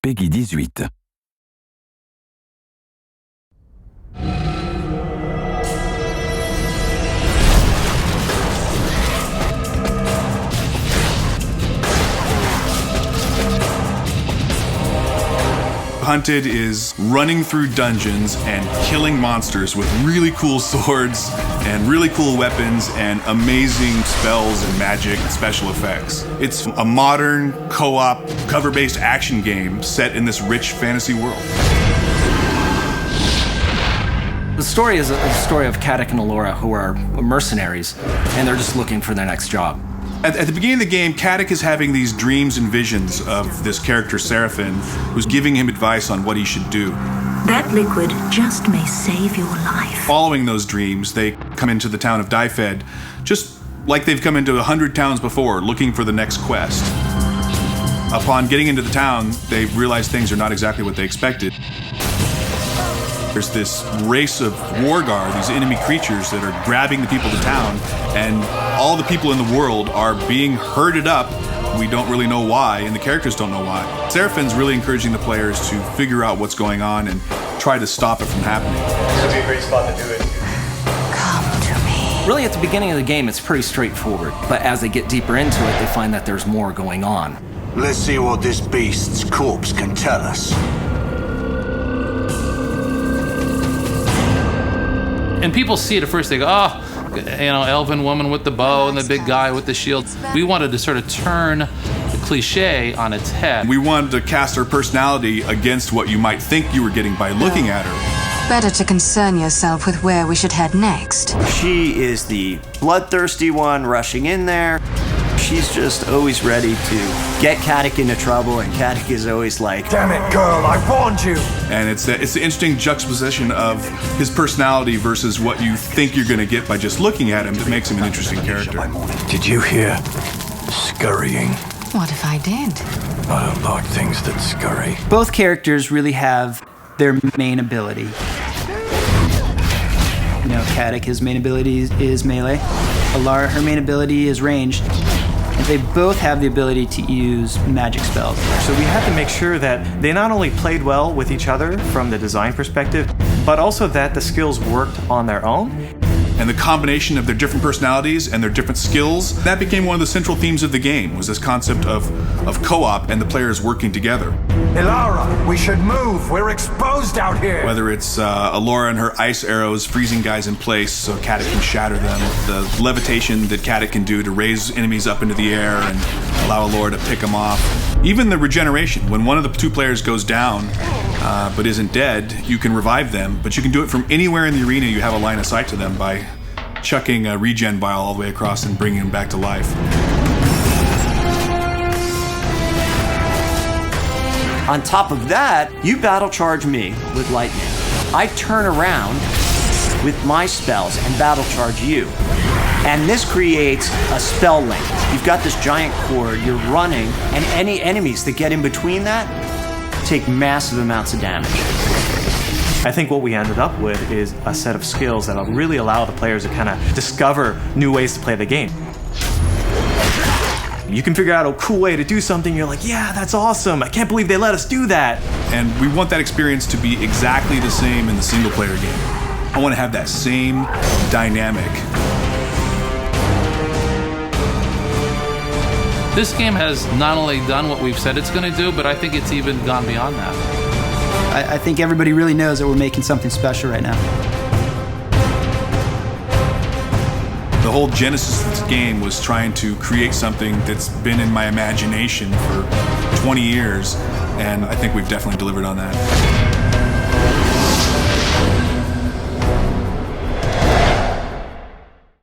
Peggy 18. Hunted is running through dungeons and killing monsters with really cool swords and really cool weapons and amazing spells and magic and special effects. It's a modern, co-op, cover-based action game set in this rich fantasy world. The story is a story of Caddick and Allura, who are mercenaries, and they're just looking for their next job. At the beginning of the game, Caddick is having these dreams and visions of this character, Seraphin, who's giving him advice on what he should do. That liquid just may save your life. Following those dreams, they come into the town of Dyfed, just like they've come into 100 towns before, looking for the next quest. Upon getting into the town, they realize things are not exactly what they expected. There's this race of war guard, these enemy creatures that are grabbing the people of the town, and all the people in the world are being herded up. We don't really know why, and the characters don't know why. Seraphin's really encouraging the players to figure out what's going on and try to stop it from happening. This would be a great spot to do it. Come to me. Really, at the beginning of the game, it's pretty straightforward, but as they get deeper into it, they find that there's more going on. Let's see what this beast's corpse can tell us. And people see it at first, they go, oh, elven woman with the bow and the big guy with the shield. We wanted to sort of turn the cliche on its head. We wanted to cast her personality against what you might think you were getting by looking at her. Better to concern yourself with where we should head next. She is the bloodthirsty one rushing in there. She's just always ready to get Caddick into trouble, and Caddick is always like, Damn it, girl, I warned you! And it's the interesting juxtaposition of his personality versus what you think you're going to get by just looking at him that makes him an interesting character. Did you hear scurrying? What if I did? I don't like things that scurry. Both characters really have their main ability. Caddick, his main ability is melee. Allura, her main ability is ranged. And they both have the ability to use magic spells. So we had to make sure that they not only played well with each other from the design perspective, but also that the skills worked on their own. And the combination of their different personalities and their different skills, that became one of the central themes of the game, was this concept of co-op and the players working together. Allura, we should move. We're exposed out here. Whether it's Allura and her ice arrows freezing guys in place so Caddick can shatter them, the levitation that Caddick can do to raise enemies up into the air and allow Allura to pick them off. Even the regeneration, when one of the two players goes down but isn't dead, you can revive them, but you can do it from anywhere in the arena. You have a line of sight to them by chucking a regen vial all the way across and bringing them back to life. on top of that, you battle charge me with lightning. I turn around with my spells and battle charge you. And this creates a spell link. You've got this giant cord, you're running, and any enemies that get in between that take massive amounts of damage. I think what we ended up with is a set of skills that'll really allow the players to kind of discover new ways to play the game. You can figure out a cool way to do something, you're like, yeah, that's awesome, I can't believe they let us do that. And we want that experience to be exactly the same in the single player game. I want to have that same dynamic. This game has not only done what we've said it's going to do, but I think it's even gone beyond that. I think everybody really knows that we're making something special right now. The whole genesis of this game was trying to create something that's been in my imagination for 20 years, and I think we've definitely delivered on that.